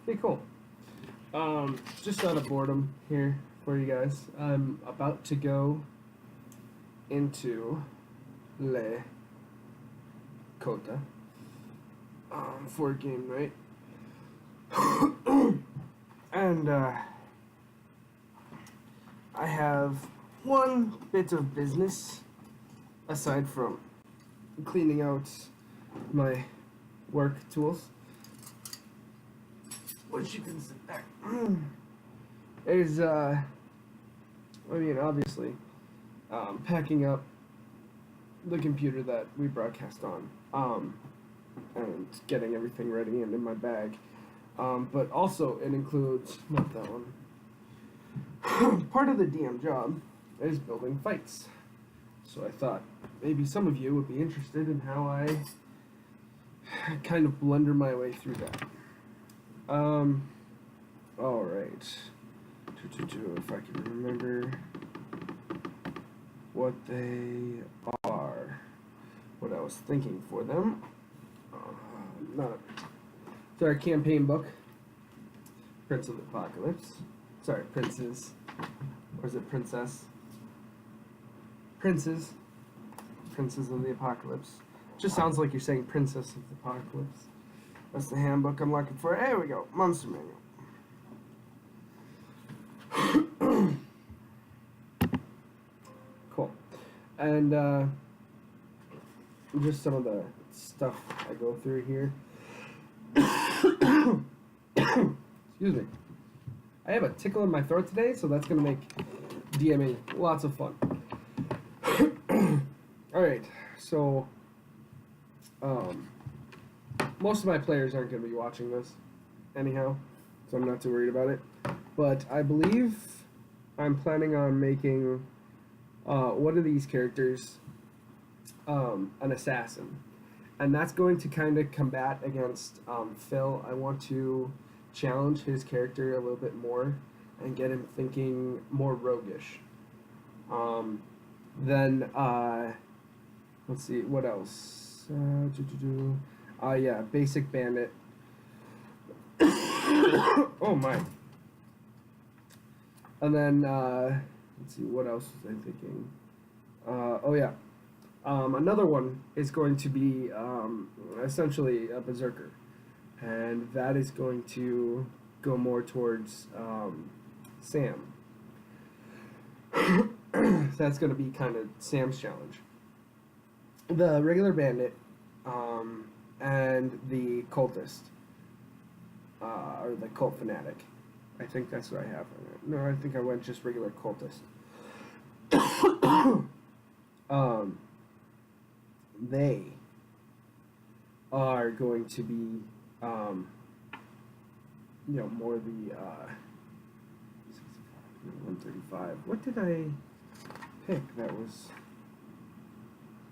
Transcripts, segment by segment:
Okay, cool. Just out of boredom here for you guys, I'm about to go into Le Cota for a game night. And I have one bit of business aside from cleaning out my work tools. Which you can sit back. Is, obviously, packing up the computer that we broadcast on, and getting everything ready and in my bag. But also, it includes, not that one, part of the DM job is building fights. So I thought maybe some of you would be interested in how I kind of blunder my way through that. Alright. If I can remember what they are. What I was thinking for them. It's our campaign book. Prince of the Apocalypse. Sorry, Princes. Or is it Princess? Princes. Princes of the Apocalypse. Just sounds like you're saying Princess of the Apocalypse. That's the handbook I'm looking for. There we go. Monster Manual. Cool. And just some of the stuff I go through here. Excuse me. I have a tickle in my throat today, so that's going to make DMing lots of fun. Alright, so most of my players aren't going to be watching this anyhow, so I'm not too worried about it. But I believe I'm planning on making one of these characters an assassin. And that's going to kind of combat against Phil. I want to challenge his character a little bit more and get him thinking more roguish. Then, let's see, what else? Yeah, basic bandit. Oh my. And then, let's see, what else was I thinking? Oh yeah. Another one is going to be essentially a berserker. And that is going to go more towards Sam. That's going to be kind of Sam's challenge. The regular bandit and the cultist, or the cult fanatic. I think that's what I have. No, I think I went just regular cultist. They are going to be, more the 135. What did I pick that was...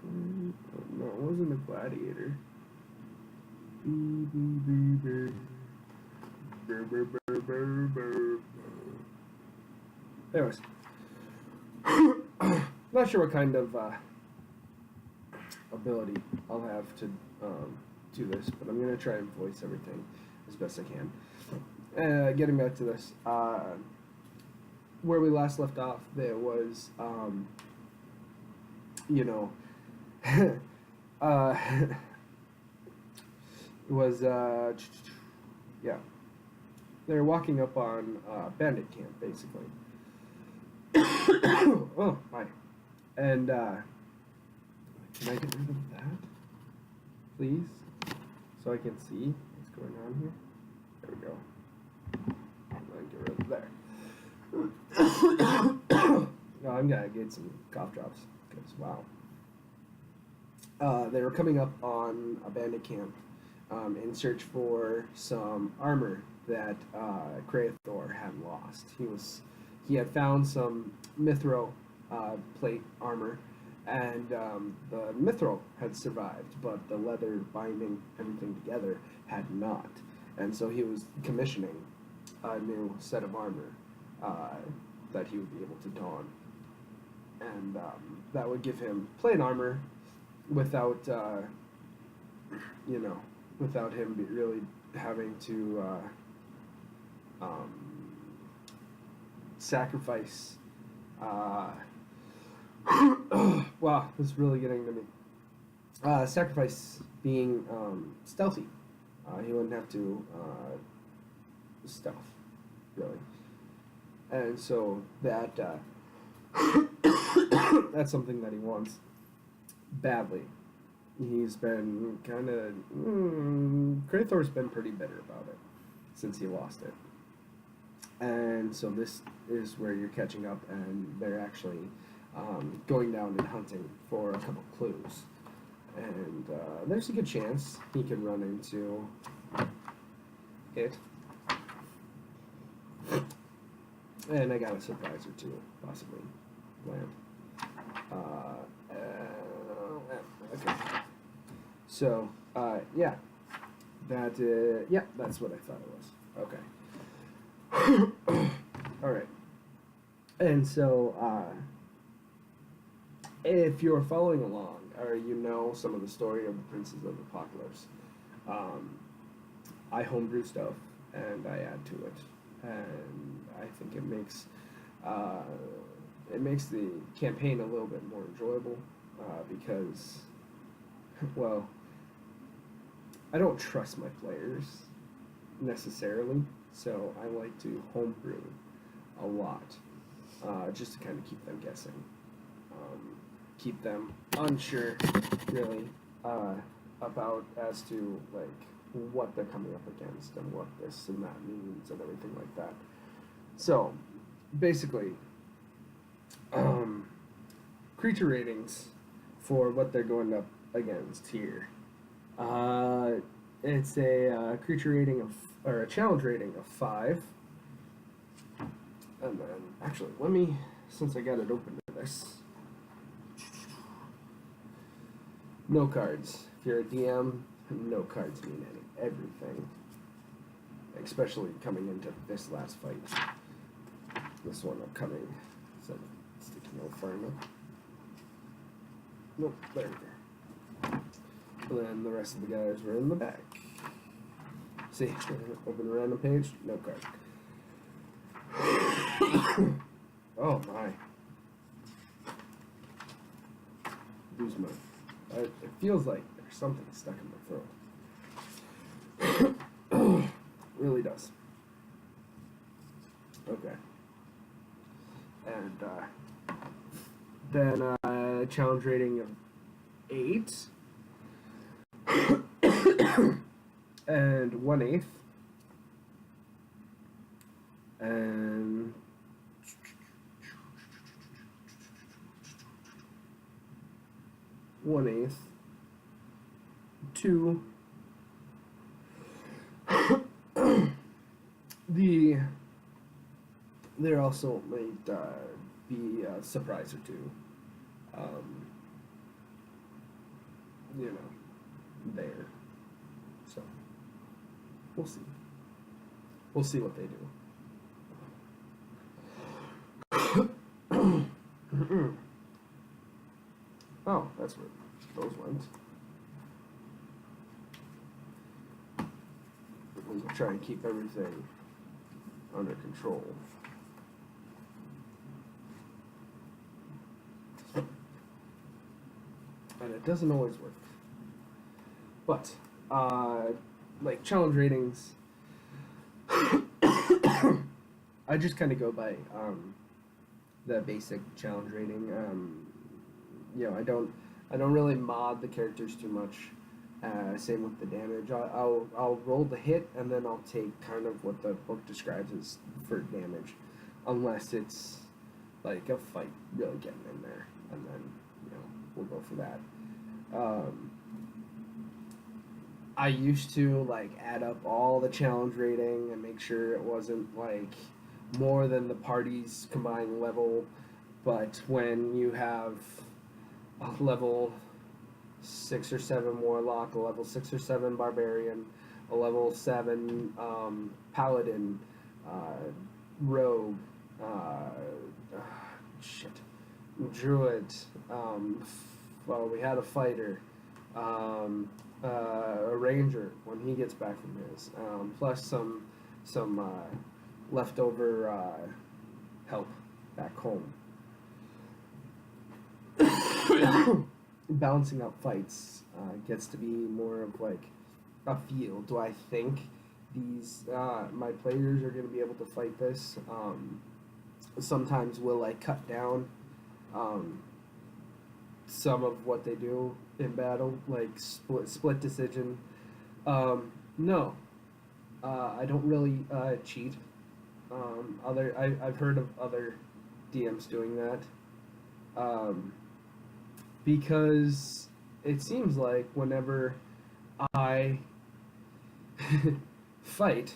No, it wasn't a gladiator. Anyways. Not sure what kind of ability I'll have to do this, but I'm going to try and voice everything as best I can. Getting back to this, where we last left off, there was, it was, yeah, they're walking up on bandit camp, basically. Oh, my. And, can I get rid of that, please? So I can see what's going on here. There we go. And get rid of there. No, I'm gonna get some cough drops, because, wow. They were coming up on a bandit camp in search for some armor that Krathor had lost. He had found some mithril plate armor, and the mithril had survived, but the leather binding everything together had not. And so he was commissioning a new set of armor that he would be able to don. And that would give him plate armor without, without him really having to um, sacrifice. Uh, wow, this is really getting to me. Sacrifice being stealthy. He wouldn't have to stealth, really. And so that that's something that he wants badly. He's been kind of Krathor's been pretty bitter about it since he lost it, and so this is where you're catching up, and they're actually going down and hunting for a couple clues, and there's a good chance he could run into it. And I got a surprise or two, possibly, land. Okay. So, yeah. Yeah, that's what I thought it was. Okay. All right. And so, if you're following along, or you know some of the story of the Princes of Apocalypse, I homebrew stuff, and I add to it. And I think it makes the campaign a little bit more enjoyable because, well, I don't trust my players necessarily, so I like to homebrew a lot just to kind of keep them guessing, keep them unsure really about as to like what they're coming up against and what this and that means and everything like that. So, basically, creature ratings for what they're going up against here. It's a creature rating of, or a challenge rating of 5. And then, actually, let me, since I got it open to this. No cards. If you're a DM, no cards mean everything. Especially coming into this last fight. This one upcoming. So, sticky no far enough. Nope, there we go. And then the rest of the guys were in the back. See, open a random page, no card. Oh my. Lose my. It feels like there's something stuck in my throat. Really does. Okay. And then challenge rating of 8. And 1/8. And 1/8. 2. There also might be a surprise or two. You know, there. So, we'll see. We'll see what they do. Oh, that's where those went. We'll try and keep everything under control. And it doesn't always work. But, like challenge ratings, I just kind of go by the basic challenge rating. You know, I don't really mod the characters too much. Same with the damage. I'll roll the hit and then I'll take kind of what the book describes as for damage, unless it's like a fight really getting in there, and then we'll go for that. I used to like add up all the challenge rating and make sure it wasn't like more than the party's combined level, but when you have a level 6 or 7 warlock, a level 6 or 7 barbarian, a level 7 paladin, rogue, druid. Well, we had a fighter, a ranger when he gets back from his, plus some leftover help back home. Balancing out fights gets to be more of like a feel. Do I think these my players are going to be able to fight this? Sometimes will I cut down some of what they do in battle, like split decision? No, I don't really cheat. I've heard of other DMs doing that. Because it seems like whenever I fight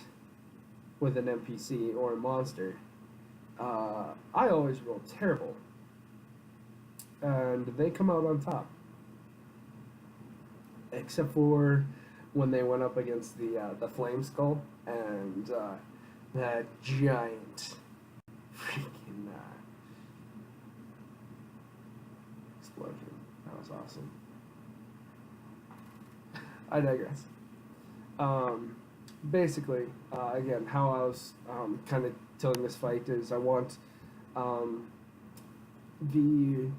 with an NPC or a monster, I always roll terrible, and they come out on top. Except for when they went up against the flame skull and that giant freaking explosion. That was awesome. I digress. Basically, again, how I was kind of telling this fight is I want the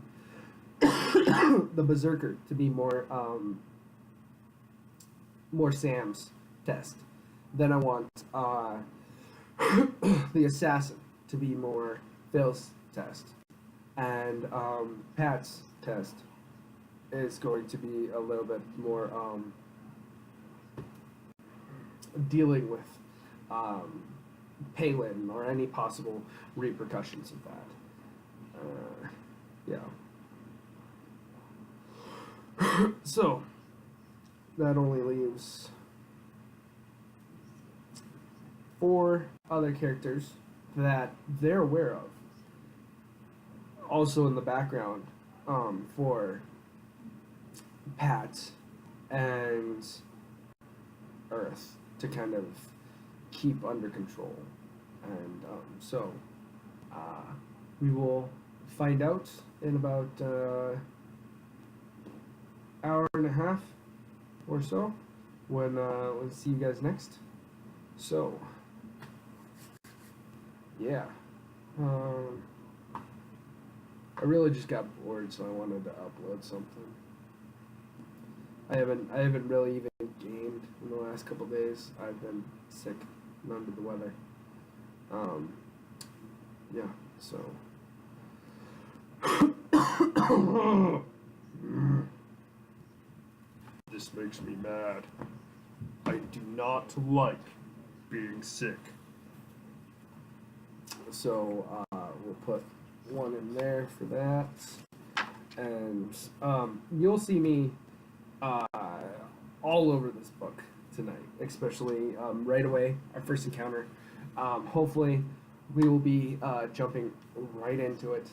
the berserker to be more Sam's test. Then I want the assassin to be more Phil's test, and Pat's test is going to be a little bit more dealing with Palin or any possible repercussions of that. Yeah. So that only leaves 4 other characters that they're aware of. Also in the background for Pat and Earth to kind of keep under control. And so we will find out in about hour and a half or so when we'll see you guys next. So yeah, I really just got bored, so I wanted to upload something. I haven't really even gamed in the last couple days. I've been sick and under the weather. Yeah, so this makes me mad. I do not like being sick. So we'll put one in there for that, and you'll see me all over this book tonight, especially right away, our first encounter. Hopefully we will be jumping right into it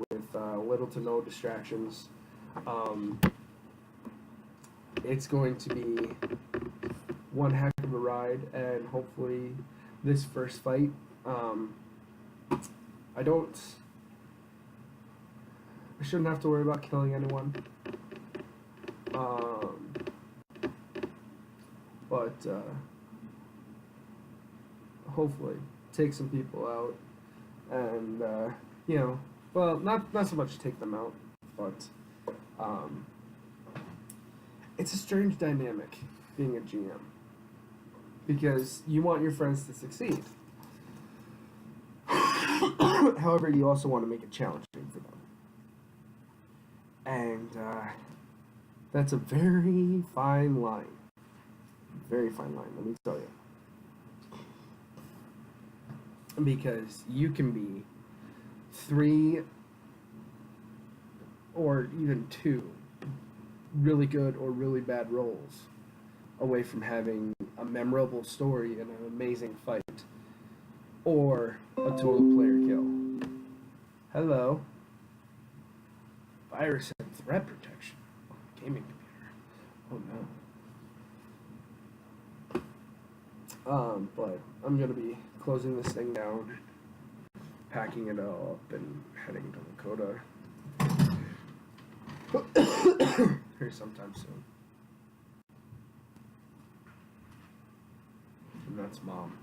with little to no distractions. It's going to be one heck of a ride, and hopefully this first fight, I shouldn't have to worry about killing anyone. But hopefully take some people out, and well, not so much take them out, but it's a strange dynamic being a GM, because you want your friends to succeed. However, you also want to make it challenging for them. And that's a very fine line. Very fine line, let me tell you. Because you can be 3 or even 2 really good or really bad rolls away from having a memorable story and an amazing fight, or a total player kill. Hello. Virus and threat protection on gaming computer. Oh no. But I'm gonna be closing this thing down, packing it all up, and heading to Lakota here sometime soon. And that's Mom.